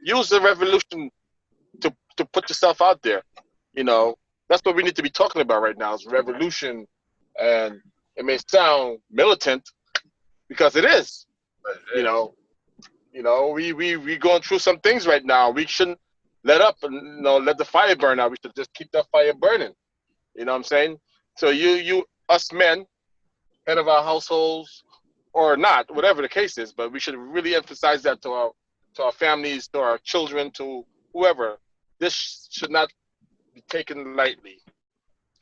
use the revolution to put yourself out there. You know, that's what we need to be talking about right now is revolution, and it may sound militant because it is. You know, we going through some things right now. We shouldn't let up and let the fire burn out. We should just keep that fire burning. You know what I'm saying? So us men, head of our households or not, whatever the case is, but we should really emphasize that to our families, to our children, to whoever. This should not be taken lightly.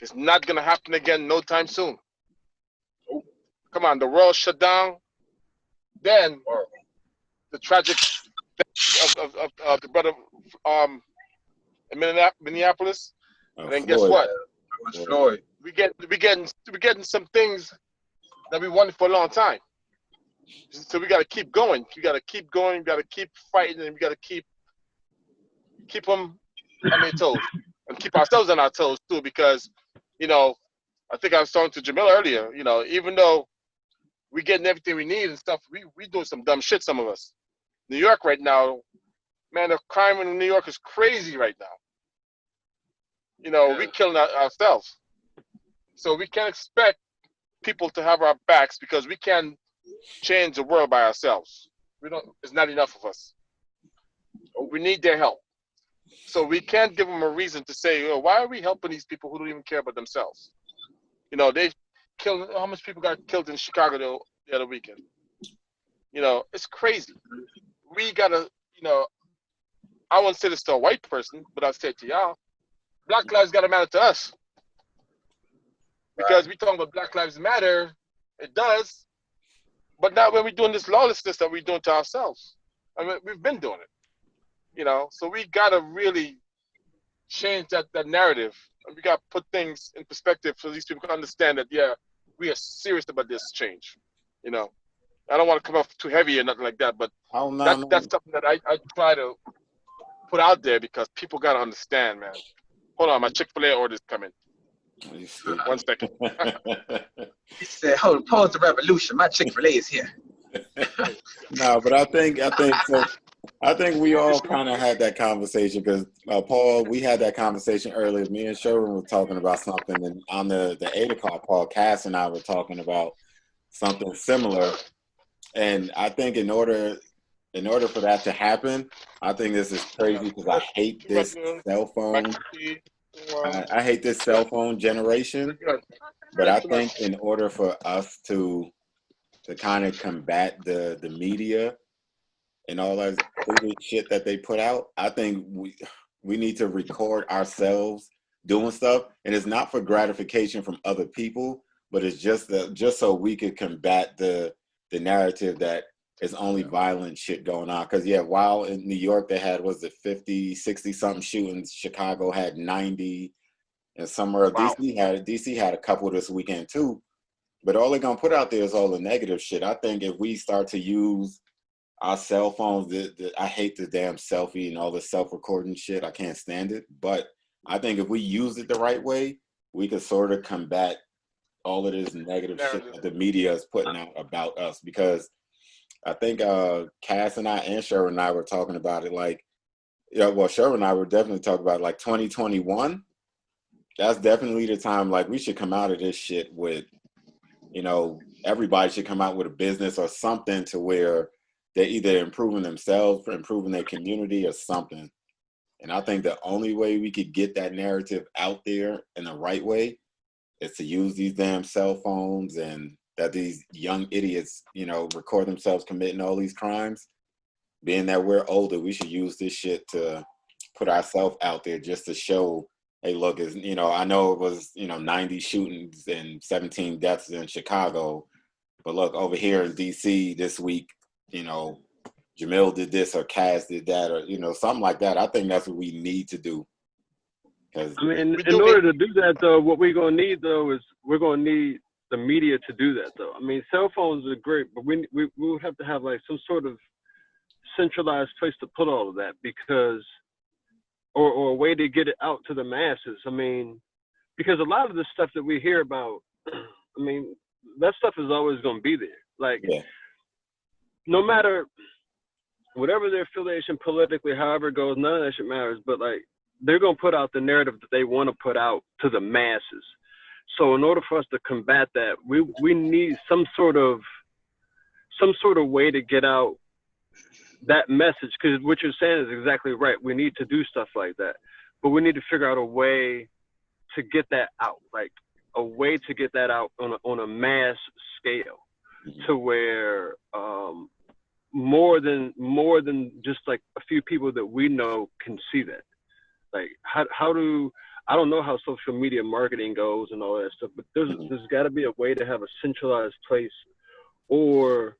It's not gonna happen again no time soon. Come on, the world shut down. Then the tragic of the brother in Minneapolis, and then guess Floyd. what? Floyd. We getting some things that we wanted for a long time. So we got to keep going. We got to keep going. We got to keep fighting, and we got to keep them on their toes, and keep ourselves on our toes too. Because I think I was talking to Jamil earlier. Even though we getting everything we need and stuff, we doing some dumb shit. Some of us. New York right now, man, the crime in New York is crazy right now. We killing ourselves. So we can't expect people to have our backs because we can't change the world by ourselves. It's not enough of us. We need their help. So we can't give them a reason to say, why are we helping these people who don't even care about themselves? They killed, how much people got killed in Chicago the other weekend? It's crazy. We gotta, I wouldn't say this to a white person, but I'll say it to y'all. Black lives gotta matter to us. Because we talking about Black Lives Matter, it does, but not when we're doing this lawlessness that we're doing to ourselves. I mean, we've been doing it, So we gotta really change that narrative, and we gotta put things in perspective so these people can understand that we are serious about this change. I don't want to come off too heavy or nothing like that, but that's something that I try to put out there because people gotta understand, man. Hold on, my Chick-fil-A order is coming. 1 second. He said, "Hold, pause the revolution. My Chick-fil-A is here." No, but I think so. I think we all kind of had that conversation because Paul, we had that conversation earlier. Me and Sherwin were talking about something, and on the 8 o'clock, Paul, Cass and I were talking about something similar. And I think in order for that to happen, I think this is crazy because I hate this cell phone. I hate this cell phone generation, but I think in order for us to kind of combat the media and all that shit that they put out, I think we need to record ourselves doing stuff, and it's not for gratification from other people, but it's just so we could combat the narrative that it's only violent shit going on. Because while in New York they had 50, 60 something shootings, Chicago had 90, and somewhere DC had a couple this weekend too. But all they're gonna put out there is all the negative shit. I think if we start to use our cell phones, I hate the damn selfie and all the self-recording shit. I can't stand it. But I think if we use it the right way, we could sort of combat all of this negative shit that the media is putting out about us. Because I think Cass and Sherwin and I were talking about it Sherwin and I were definitely talking about 2021. That's definitely the time we should come out of this shit with, everybody should come out with a business or something to where they're either improving themselves or improving their community or something. And I think the only way we could get that narrative out there in the right way is to use these damn cell phones, and that these young idiots, record themselves committing all these crimes. Being that we're older, we should use this shit to put ourselves out there just to show, hey, look, I know it was, 90 shootings and 17 deaths in Chicago, but look, over here in DC this week, Jamil did this or Cass did that or, something like that. I think that's what we need to do. In order to do that, though, what we're going to need, though, is we're going to need the media to do that, though. Cell phones are great, but we would have to have some sort of centralized place to put all of that, because or a way to get it out to the masses. Because a lot of the stuff that we hear about, that stuff is always going to be there. No matter whatever their affiliation politically, however it goes, none of that shit matters. But like, they're gonna put out the narrative that they want to put out to the masses. So in order for us to combat that, we need some sort of way to get out that message. Because what you're saying is exactly right. We need to do stuff like that, but we need to figure out a way to get that out, like a way to get that out on a mass scale, to where more than just like a few people that we know can see that. Like how do, I don't know how social media marketing goes and all that stuff, but there's got to be a way to have a centralized place, or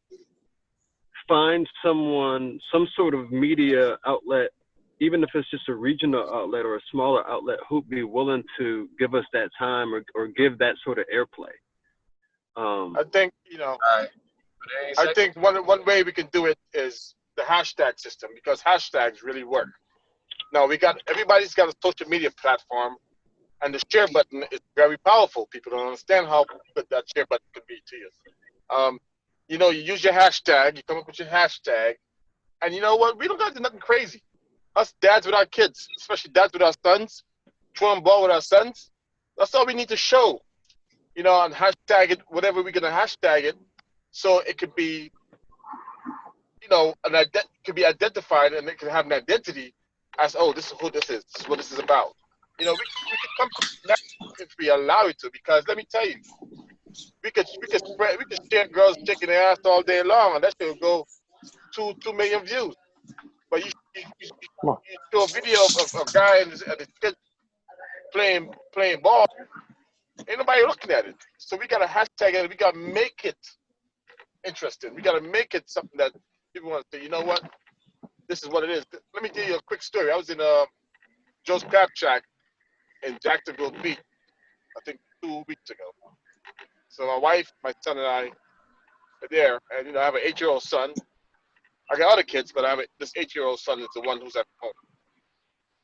find someone, some sort of media outlet, even if it's just a regional outlet or a smaller outlet, who'd be willing to give us that time or give that sort of airplay. I think, I think one way we can do it is the hashtag system, because hashtags really work. Now everybody's got a social media platform, and the share button is very powerful. People don't understand how good that share button could be to you. You use your hashtag, you come up with your hashtag, and you know what? We don't got to do nothing crazy. Us dads with our kids, especially dads with our sons, throwing ball with our sons, that's all we need to show. And hashtag it, whatever we're gonna hashtag it, so it could be, could be identified, and it can have an identity as, oh, this is who this is what this is about. We could come next if we allow it to, because let me tell you, we could share girls shaking their ass all day long, and that shit will go 2 million views. But you show a video of a guy and his kid playing ball, ain't nobody looking at it. So we gotta hashtag it. We gotta make it interesting. We gotta make it something that people want to say, you know what? This is what it is. Let me tell you a quick story. I was in Joe's Crab Shack in Jacksonville Beach, I think 2 weeks ago. So my wife, my son, and I are there, and I have an 8-year-old son. I got other kids, but this 8-year-old son is the one who's at home.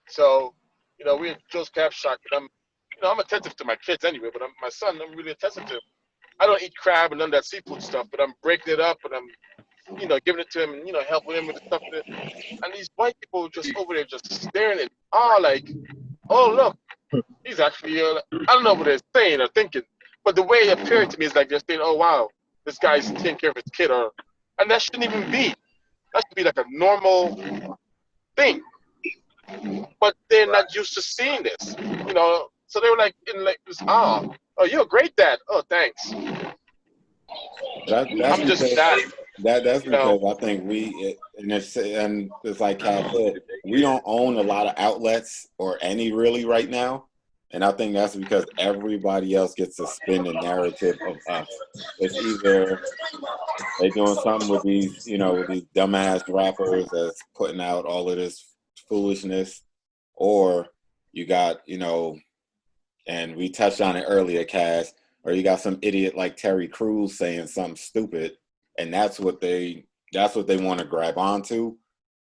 So, we're in Joe's Crab Shack, and I'm attentive to my kids anyway, but my son, I'm really attentive to him. I don't eat crab and none of that seafood stuff, but I'm breaking it up, and I'm, giving it to him, and, helping him with the stuff. And these white people just over there just staring at like, oh, look, he's actually, I don't know what they're saying or thinking, but the way it appeared to me is like they're saying, oh, wow, this guy's taking care of his kid, and that shouldn't even be. That should be like a normal thing. But they're not used to seeing this, So they were like in like this, oh, you're a great dad. Oh, thanks. That's I'm just that. That's because I think and it's like Cal said, we don't own a lot of outlets or any really right now. And I think that's because everybody else gets to spin the narrative of us. It's either they're doing something with these, with these dumbass rappers that's putting out all of this foolishness, or you got, and we touched on it earlier, Cass, or you got some idiot like Terry Crews saying something stupid, and that's what they want to grab onto,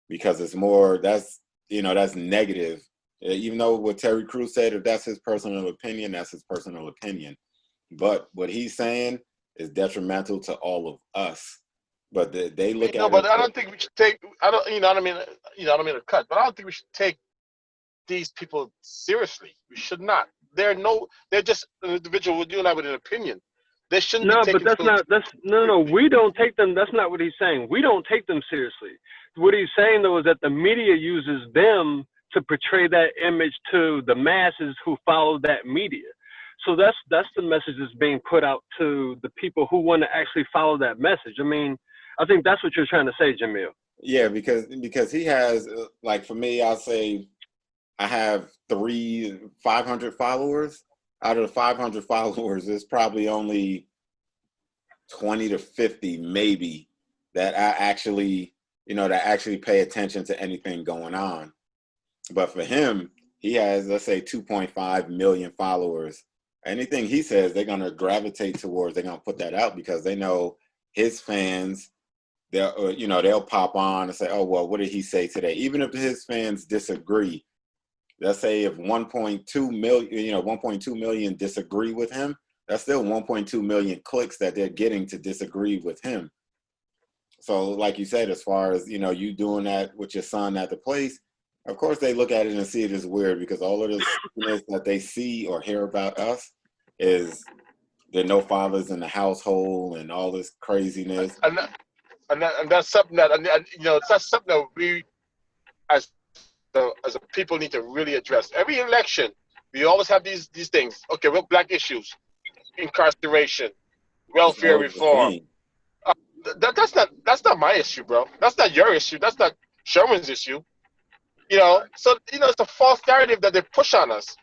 because it's more, that's negative. Even though what Terry Crews said, if that's his personal opinion, that's his personal opinion. But what he's saying is detrimental to all of us. But they look at. No, but I don't think we should take. I don't mean to cut, but I don't think we should take these people seriously. We should not. They're just an individual with you and I with an opinion. They shouldn't. No, but no. We don't take them. That's not what he's saying. We don't take them seriously. What he's saying though is that the media uses them to portray that image to the masses who follow that media. So that's the message that's being put out to the people who want to actually follow that message. I mean, I think that's what you're trying to say, Jamil. Yeah, because he has, like, for me, I'll say I have 500 followers. Out of the 500 followers, there's probably only 20 to 50 maybe that I actually, that actually pay attention to anything going on. But for him, he has, let's say, 2.5 million followers. Anything he says, they're going to gravitate towards, they're going to put that out because they know his fans, they'll pop on and say, oh, well, what did he say today? Even if his fans disagree, let's say if 1.2 million disagree with him, that's still 1.2 million clicks that they're getting to disagree with him. so like you said, as far as, you know, you doing that with your son at the place, of course they look at it and see it as weird because all of the sickness that they see or hear about us is there are no fathers in the household and all this craziness. And that's something that, and, you know, that's something that we as a people need to really address. Every election, we always have these things. Okay, well, black issues, incarceration, welfare reform. That's not my issue, bro. That's not your issue. That's not Sherman's issue. You know, so, you know, it's a false narrative that they push on us,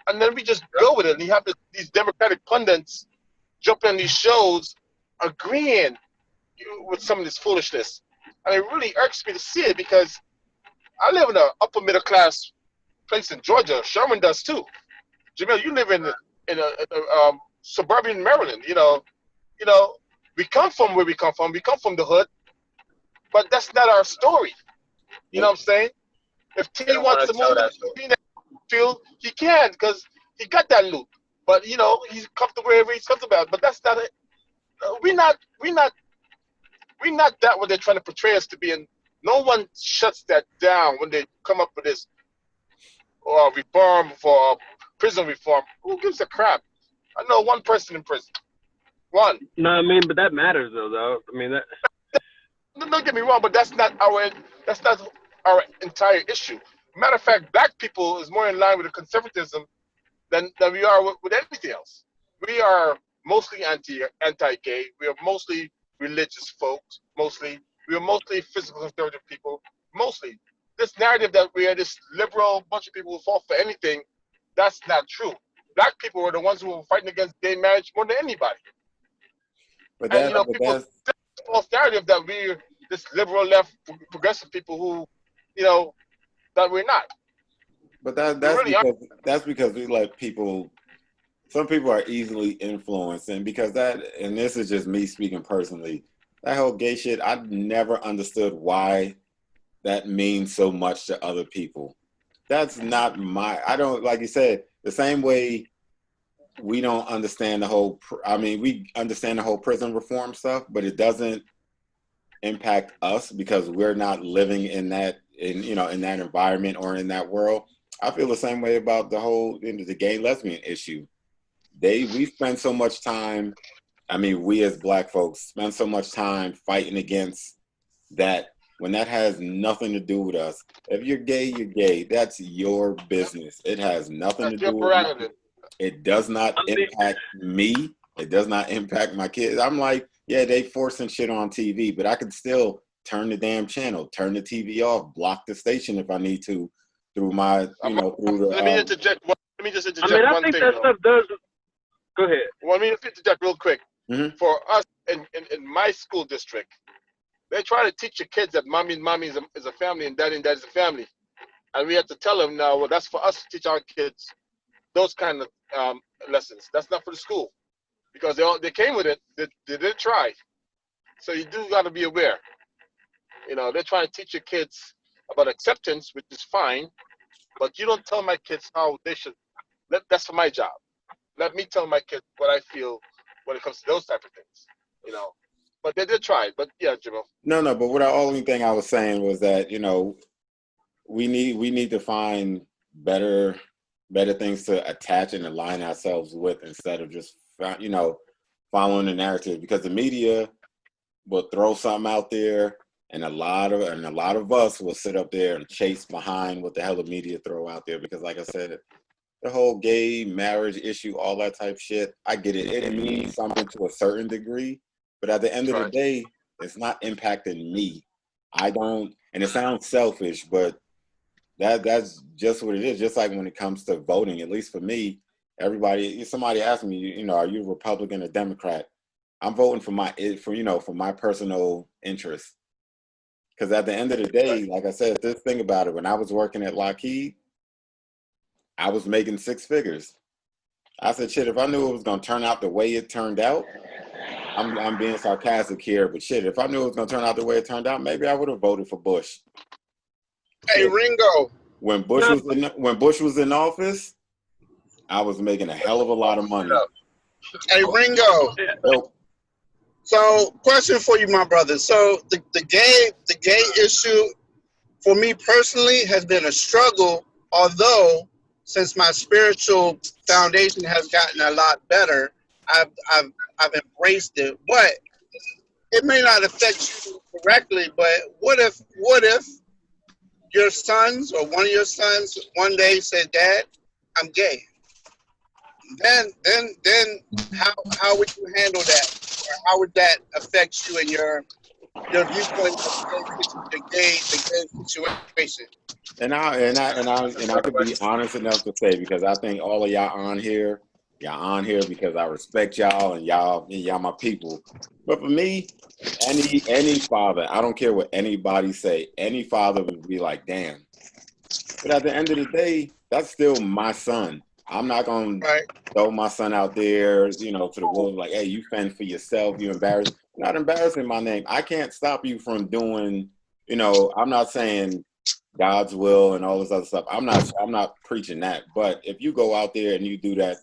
and then we just go with it. And you have these Democratic pundits jumping on these shows, agreeing with some of this foolishness, and it really irks me to see it because I live in an upper middle class place in Georgia. Sherman does too. Jamil, you live in a suburban Maryland. You know, we come from where we come from. We come from the hood, but that's not our story. You know what I'm saying? If T wants to move to the field, he can because he got that loot. But you know, he's comfortable wherever he's comfortable at. But that's not it. We're not that what they're trying to portray us to be. And no one shuts that down when they come up with this reform for prison reform. Who gives a crap? I know one person in prison. One. No, I mean, but that matters though. I mean that. Don't get me wrong, but that's not our entire issue. Matter of fact, black people is more in line with the conservatism than we are with anything else. We are mostly anti-gay. We are mostly religious folks. We are mostly physical conservative people. Mostly. This narrative that we are this liberal bunch of people who fall for anything, that's not true. Black people were the ones who were fighting against gay marriage more than anybody. But and, you know, people false narrative that we're this liberal left progressive people who, you know, that we're not. But that's because we let people. Some people are easily influenced, and because and this is just me speaking personally, that whole gay shit, I've never understood why that means so much to other people. That's not I don't, like you said, the same way we don't understand we understand the whole prison reform stuff, but it doesn't impact us because we're not living in that environment or in that world. I feel the same way about the gay lesbian issue. We spend so much time, we as black folks spend so much time fighting against that when that has nothing to do with us. If you're gay, you're gay. That's your business. It has nothing to do with me. It does not impact me. It does not impact my kids. I'm like, yeah, they forcing shit on TV, but I could still turn the damn channel, turn the TV off, block the station if I need to through my, through the. Let me just interject one think thing. That stuff does. Go ahead. Well, let me just interject real quick. Mm-hmm. For us in my school district, they try to teach your kids that mommy is a family and daddy is a family, and we have to tell them now. Well, that's for us to teach our kids those kind of lessons. That's not for the school because they came with it. They did try, so you do got to be aware. You know, they're trying to teach your kids about acceptance, which is fine, but you don't tell my kids how they should. That's for my job. Let me tell my kids what I feel when it comes to those type of things. You know, but they did try. But yeah, Jimmo. No. But the only thing I was saying was that we need to find better things to attach and align ourselves with instead of just following the narrative, because the media will throw something out there and a lot of us will sit up there and chase behind what the hell the media throw out there, because like I said, the whole gay marriage issue, all that type shit, I get it. It means something to a certain degree, but at the end of the day, it's not impacting me. And it sounds selfish, but that's just what it is. Just like when it comes to voting, at least for me, somebody asked me, are you a Republican or Democrat? I'm voting for my personal interest. Because at the end of the day, like I said, this thing about it, when I was working at Lockheed, I was making six figures. I said, shit, if I knew it was going to turn out the way it turned out, I'm being sarcastic here, but shit, if I knew it was going to turn out the way it turned out, maybe I would have voted for Bush. Hey, Ringo. When Bush was in office, I was making a hell of a lot of money. Hey, Ringo. Yo. So, question for you, my brother. So, the gay issue for me personally has been a struggle. Although, since my spiritual foundation has gotten a lot better, I've embraced it. But it may not affect you directly. But what if your sons or one of your sons one day said, "Dad, I'm gay"? Then how would you handle that? Or how would that affect you and your viewpoint of the gay situation? And I could be honest enough to say, because I think all of y'all on here because I respect y'all and y'all my people. But for me, any father, I don't care what anybody say, any father would be like, damn. But at the end of the day, that's still my son. I'm not gonna throw my son out there, to the wolves like, hey, you fend for yourself, you embarrassed. Not embarrassing my name. I can't stop you from doing, I'm not saying God's will and all this other stuff. I'm not preaching that. But if you go out there and you do that,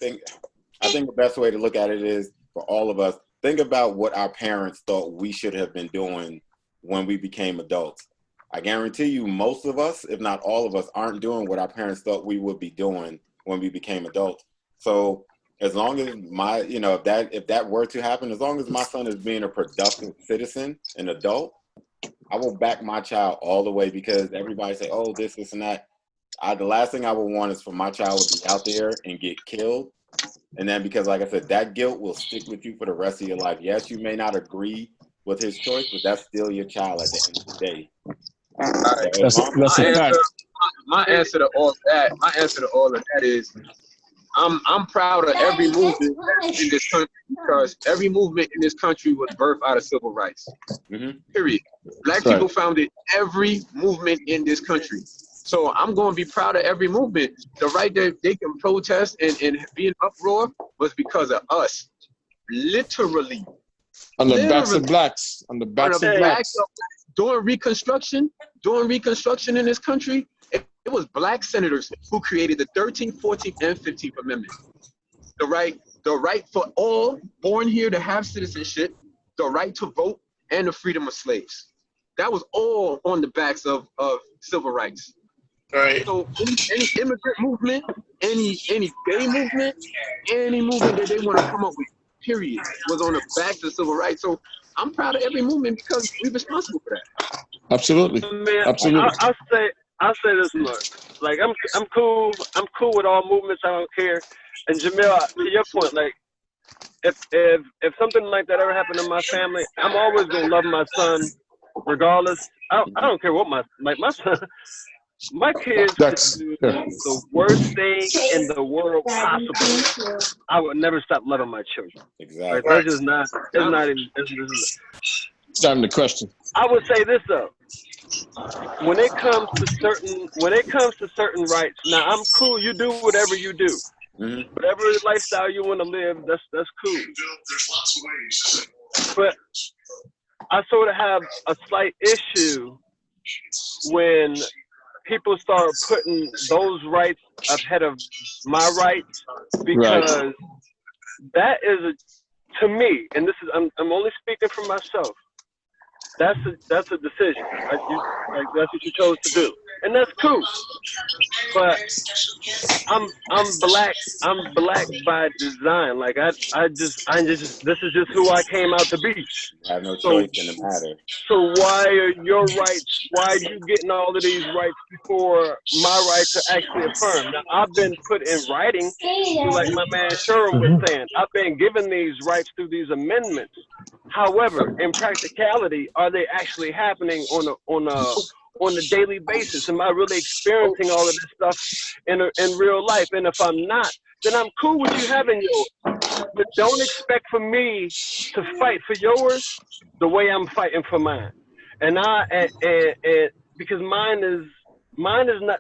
I think the best way to look at it is for all of us, think about what our parents thought we should have been doing when we became adults. I guarantee you most of us, if not all of us, aren't doing what our parents thought we would be doing when we became adults. So as long as if that were to happen, as long as my son is being a productive citizen, an adult, I will back my child all the way, because everybody say, oh, this and that. The last thing I would want is for my child to be out there and get killed. And then, because like I said, that guilt will stick with you for the rest of your life. Yes, you may not agree with his choice, but that's still your child at the end of the day. That's a fact. My answer to all that is, I'm proud of every movement in this country, because every movement in this country was birthed out of civil rights. Period. Black people founded every movement in this country. So I'm going to be proud of every movement. The right that they can protest and be in uproar was because of us. Literally. On the backs of blacks. On the backs of blacks. During Reconstruction in this country, it was black senators who created the 13th, 14th, and 15th Amendment. The right for all born here to have citizenship, the right to vote, and the freedom of slaves. That was all on the backs of civil rights. Right. So any immigrant movement, any gay movement, any movement that they want to come up with, period, was on the backs of civil rights. So I'm proud of every movement because we're responsible for that. Absolutely. Man, Absolutely. I'll say this much. Like I'm cool with all movements. I don't care. And Jamil, to your point, like if something like that ever happened in my family, I'm always gonna love my son regardless. I don't care what my son. My kids do the worst thing in the world possible. I would never stop loving my children. Exactly. Like, that's just not. It's not even. It's not even the question. I would say this though. When it comes to certain rights, now I'm cool. You do whatever you do. Mm-hmm. Whatever lifestyle you want to live, that's cool. But I sort of have a slight issue when people start putting those rights ahead of my rights, because that is to me, and this is I'm only speaking for myself. That's a decision. Like that's what you chose to do, and that's cool. But I'm black. I'm black by design. Like I just this is just who I came out to be. I have no choice in the matter. So why are your rights? Why are you getting all of these rights before my rights are actually affirmed? Now I've been put in writing, like my man Sherwin was saying. I've been given these rights through these amendments. However, in practicality, are they actually happening on a daily basis? Am I really experiencing all of this stuff in real life? And if I'm not, then I'm cool with you having yours. But don't expect for me to fight for yours the way I'm fighting for mine. And because mine is not.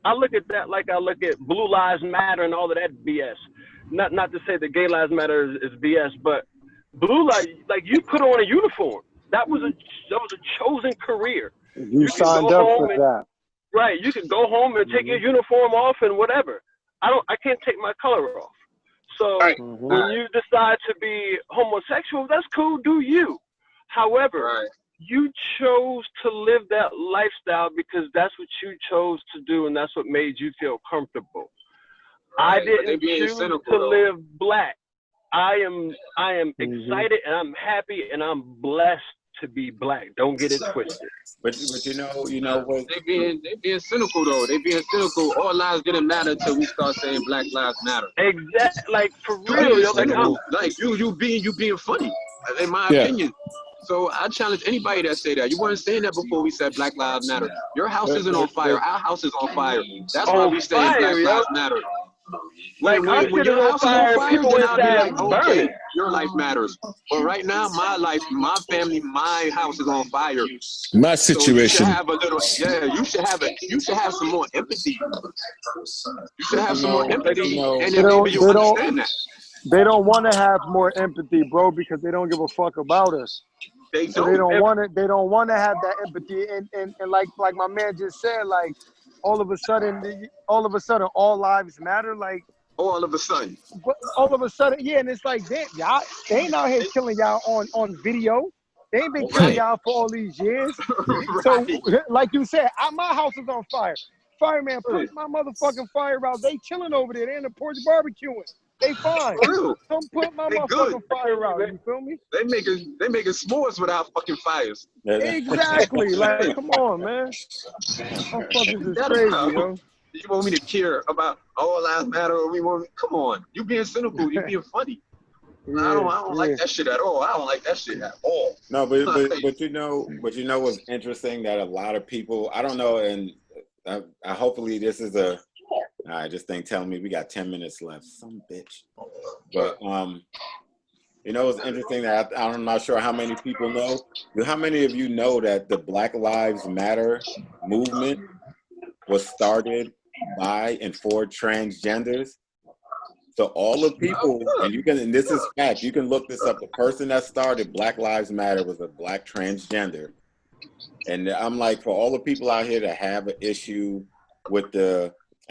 I look at that like I look at Blue Lives Matter and all of that BS. Not to say that Gay Lives Matter is BS, but Blue Lives, like you put on a uniform. That was a chosen career. You signed up for that. Right. You can go home and take your uniform off and whatever. I can't take my color off. So when you decide to be homosexual, that's cool. Do you? However, you chose to live that lifestyle because that's what you chose to do, and that's what made you feel comfortable. I didn't choose to live black. I am excited and I'm happy and I'm blessed to be black. Don't get it twisted. But you know what? They being cynical though. They being cynical. All lives didn't matter until we start saying Black Lives Matter. Exactly. Like for real. You being funny, in my opinion. So I challenge anybody that say that. You weren't saying that before we said Black Lives Matter. Your house isn't on fire. Our house is on fire. That's why we say Black Lives Matter. When your house is on fire, then I'll be like, okay, your life matters. But right now, my life, my family, my house is on fire. My situation. So you should have a little, you should have some more empathy. You should have some more empathy, and then maybe you understand that. They don't want to have more empathy, bro, because they don't give a fuck about us. They don't want to. They don't want to have that empathy, and like my man just said, like all of a sudden, all lives matter. Like all of a sudden, yeah, and it's like they ain't out here killing y'all on video. They ain't been killing y'all for all these years. So, like you said, my house is on fire. Fireman, put my motherfucking fire out. They chilling over there. They in the porch barbecuing. They fine. Don't put my motherfucking fire out. You feel me? They making s'mores without fucking fires. Exactly. Like, come on, man. Motherfuckers is crazy, yo. You want me to care about all lives matter, or come on? You being cynical. You being funny. I don't like that shit at all. I don't like that shit at all. No, but you know what's interesting, that a lot of people, I don't know, and I hopefully this is this thing telling me we got 10 minutes left. Some bitch. But you know, it's interesting that I'm not sure how many people know. How many of you know that the Black Lives Matter movement was started by and for transgenders? So all the people, and this is fact, you can look this up. The person that started Black Lives Matter was a black transgender. And I'm like, for all the people out here that have an issue with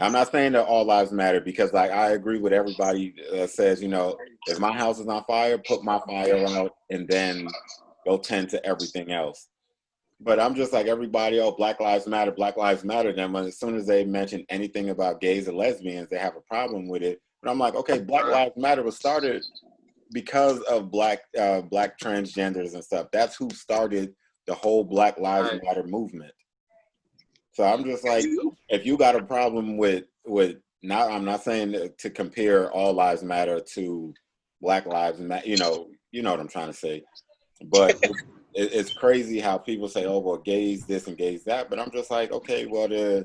I'm not saying that all lives matter, because like I agree with everybody says, you know, if my house is on fire, put my fire out and then go tend to everything else. But I'm just like everybody, Black Lives Matter, Black Lives Matter. Then as soon as they mention anything about gays and lesbians, they have a problem with it. But I'm like, okay, Black Lives Matter was started because of black transgenders and stuff. That's who started the whole Black Lives Matter movement. So I'm just like, if you got a problem with I'm not saying to compare all lives matter to Black Lives Matter, you know what I'm trying to say. But it's crazy how people say, oh, well, gays this and gays that. But I'm just like, okay, well,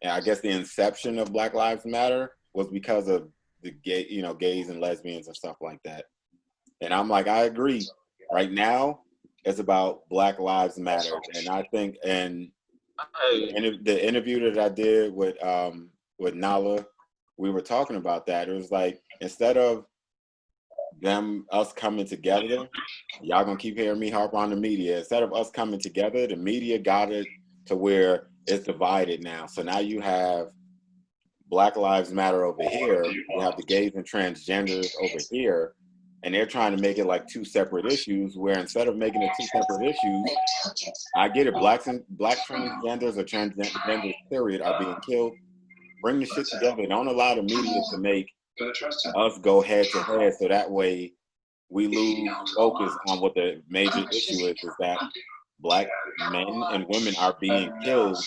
I guess the inception of Black Lives Matter was because of the gays and lesbians and stuff like that. And I'm like, I agree. Right now, it's about Black Lives Matter. And I think, and the interview that I did with Nala, we were talking about that. It was like, instead of us coming together, y'all gonna keep hearing me harp on the media. Instead of us coming together, the media got it to where it's divided now. So now you have Black Lives Matter over here, you have the gays and transgenders over here, and they're trying to make it like two separate issues, where instead of making it two separate issues, I get it, black transgenders or transgenders period are being killed. Bring the shit together. Don't allow the media to make us go head to head, so that way we lose focus on what the major issue is that black men and women are being killed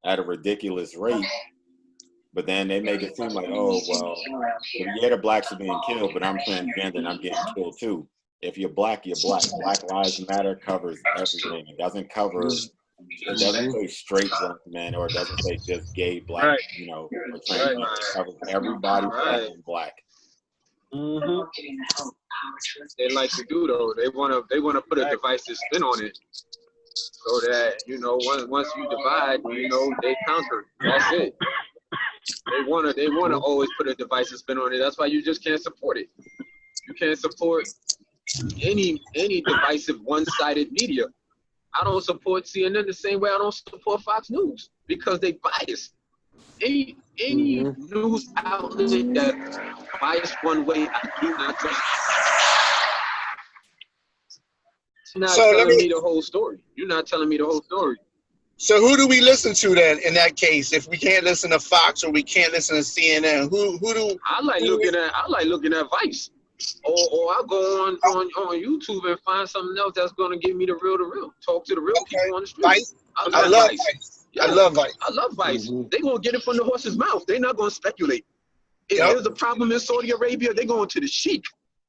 at a ridiculous rate. But then they make it seem like, oh, well, the blacks are being killed, but I'm transgender and I'm getting killed too. If you're black, you're black. Black Lives Matter covers everything. It doesn't say straight black men, or it doesn't say just gay black, or transgender. It covers everybody black. They like to do though. They wanna put a divisive spin on it, so that once you divide, they conquer. That's it. They wanna always put a divisive spin on it. That's why you just can't support it. You can't support any divisive one-sided media. I don't support CNN the same way I don't support Fox News, because they biased. any news outlet that biased one way, I do not trust. You're not telling me the whole story. You're not telling me the whole story. So who do we listen to then in that case? If we can't listen to Fox or we can't listen to CNN, who do I like looking at Vice. Or I'll go on YouTube and find something else that's gonna give me the real. Talk to the real people on the street. Vice? I love Vice. Yeah. I love Vice. I love Vice. They gonna get it from the horse's mouth. They're not gonna speculate. If there's a problem in Saudi Arabia, they're going to the sheik.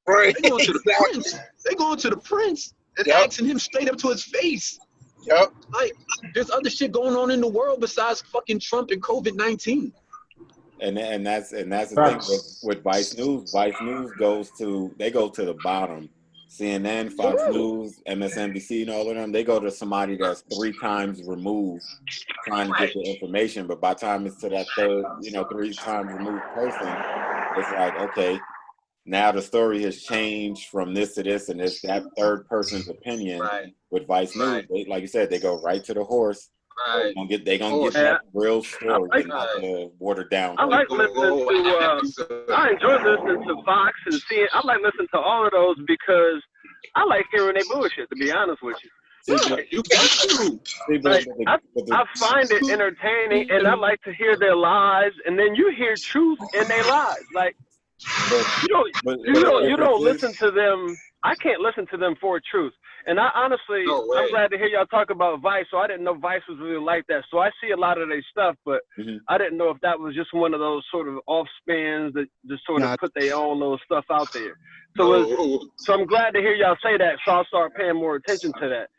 Right. They're going to the prince. They're going to the prince and asking him straight up to his face. Yep. Like, there's other shit going on in the world besides fucking Trump and COVID-19. And that's the thing with Vice News. Vice News go to the bottom. CNN, Fox News, MSNBC, and all of them, they go to somebody that's 3 times removed trying to get the information. But by the time it's to that third, 3 times removed person, it's like, okay, now the story has changed from this to this, and it's that third person's opinion. With Vice News. They, like you said, they go right to the horse. They're gonna get that real story and not the watered down. I like listening to. I enjoy listening to Fox and CNN. I like listening to all of those because I like hearing their bullshit. To be honest with you. I find it entertaining, and I like to hear their lies, and then you hear truth in their lies. Like you don't listen to them. I can't listen to them for truth. And I honestly, I'm glad to hear y'all talk about Vice. So I didn't know Vice was really like that. So I see a lot of their stuff, but I didn't know if that was just one of those sort of off spins that just sort of put their own little stuff out there. So so I'm glad to hear y'all say that. So I'll start paying more attention to that.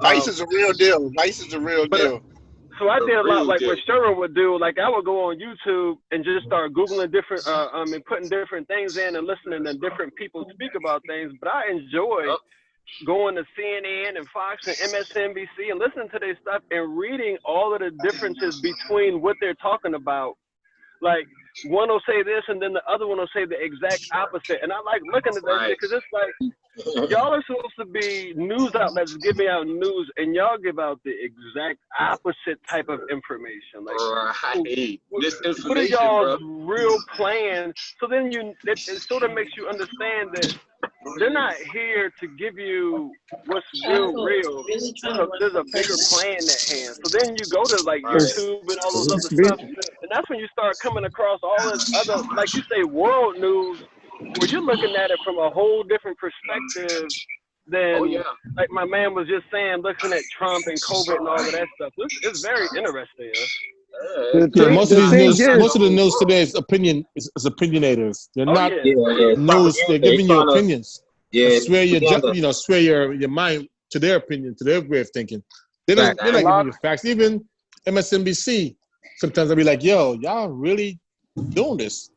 Vice is a real deal. Vice is a real deal. So I did a lot like what Sherwin would do. Like I would go on YouTube and just start Googling different, and putting different things in and listening to different people speak about things. But I enjoy going to CNN and Fox and MSNBC and listening to their stuff and reading all of the differences between what they're talking about. Like one will say this and then the other one will say the exact opposite. And I like looking at that shit because it's like y'all are supposed to be news outlets giving out news and y'all give out the exact opposite type of information. Like what are y'all's real plan? So then it sort of makes you understand that they're not here to give you what's real. There's a bigger plan at hand. So then you go to like YouTube and all those other stuff, and that's when you start coming across all this other, like you say, world news, where you're looking at it from a whole different perspective than, like my man was just saying, looking at Trump and COVID and all of that stuff. It's very interesting. Most of the news today is opinionated. They're not news. They're giving you opinions. Swear your mind to their opinion, to their way of thinking. They're not giving you facts. Even MSNBC, sometimes I'll be like, "Yo, y'all really doing this?"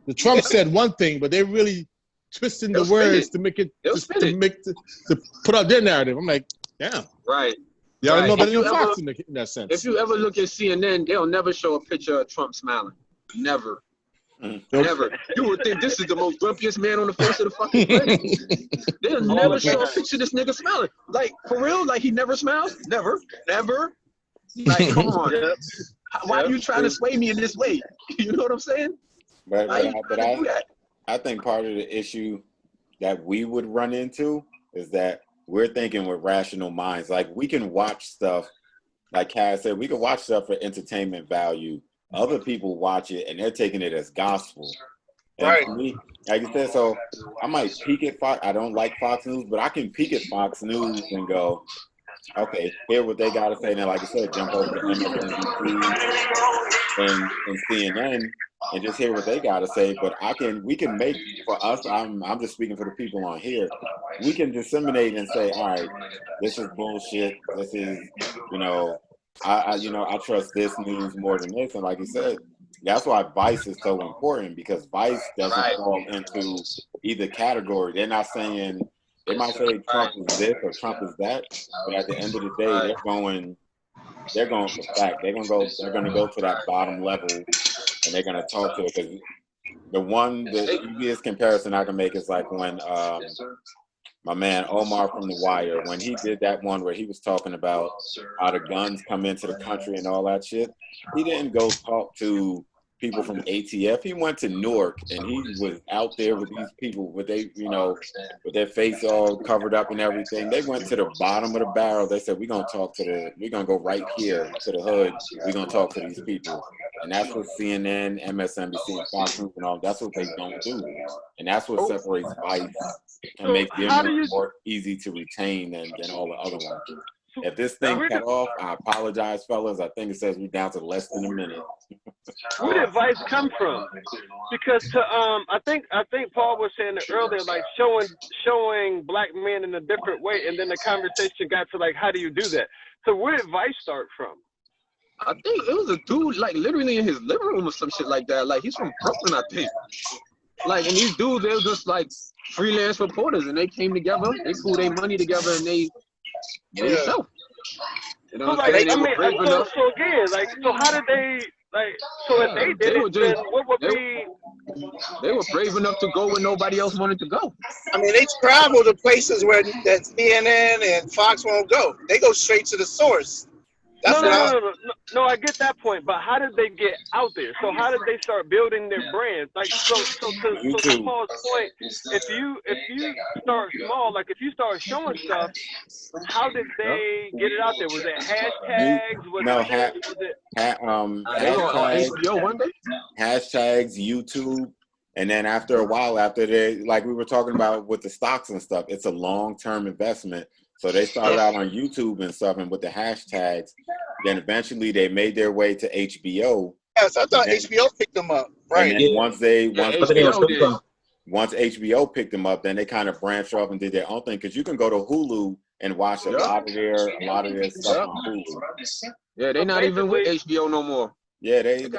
The Trump said one thing, but they're really twisting the words to make it to put out their narrative. I'm like, damn. Y'all know better than Fox in that sense. If you ever look at CNN, they'll never show a picture of Trump smiling. Never. Never. You would think this is the most grumpiest man on the face of the fucking planet. They'll never show a picture of this nigga smiling. Like, for real? Like, he never smiles? Never. Like, come on. Why are you trying to sway me in this way? You know what I'm saying? But I think part of the issue that we would run into is that we're thinking with rational minds. Like, we can watch stuff, like Cass said, we can watch stuff for entertainment value. Other people watch it and they're taking it as gospel. And for me, like you said, so I might peek at Fox. I don't like Fox News, but I can peek at Fox News and go, okay, hear what they got to say. And then, like I said, jump over to MSNBC and CNN and just hear what they got to say. But we can make, for us, I'm just speaking for the people on here, we can disseminate and say, all right, this is bullshit. This is, I trust this news more than this. And like you said, that's why Vice is so important, because Vice doesn't fall into either category. They're not saying, they might say Trump is this or Trump is that, but at the end of the day, they're going for fact. They're gonna go to that bottom level and they're gonna talk to it. Because the easiest comparison I can make is like when my man Omar from The Wire, when he did that one where he was talking about how the guns come into the country and all that shit, he didn't go talk to people from ATF. He went to Newark and he was out there with these people with they, you know, with their face all covered up and everything. They went to the bottom of the barrel. They said, we're gonna go right here to the hood. We're gonna talk to these people. And that's what CNN, MSNBC, and Fox News and all, that's what they don't do. And that's what separates Vice and makes them more easy to retain than all the other ones. If this thing cut off, I apologize, fellas. I think it says we're down to less than a minute. Where did Vice come from? Because I think Paul was saying it earlier, like showing black men in a different way, and then the conversation got to like, how do you do that? So where did Vice start from? I think it was a dude like literally in his living room or some shit like that. Like he's from Brooklyn, I think. Like, and these dudes, they were just like freelance reporters, and they came together, they pooled their money together, and they show. You know, so like, so again, like, so how did they, like, so if they did it, then what would be? They were brave enough to go when nobody else wanted to go. I mean, they travel to places where that CNN and Fox won't go. They go straight to the source. That's no, I get that point, but how did they get out there? So how did they start building their brand? Like, so to Paul's point, if you start small, like if you start showing stuff, how did they get it out there? Was it hashtags? Hashtags, YouTube, and then after a while, after they, like we were talking about with the stocks and stuff, it's a long-term investment. So they started out on YouTube and stuff, and with the hashtags, then eventually they made their way to HBO. Yes, I thought HBO picked them up. Right. And then once HBO picked them up, then they kind of branched off and did their own thing. Because you can go to Hulu and watch a lot of their stuff on Hulu. Yeah, they're not even with HBO no more. Yeah, they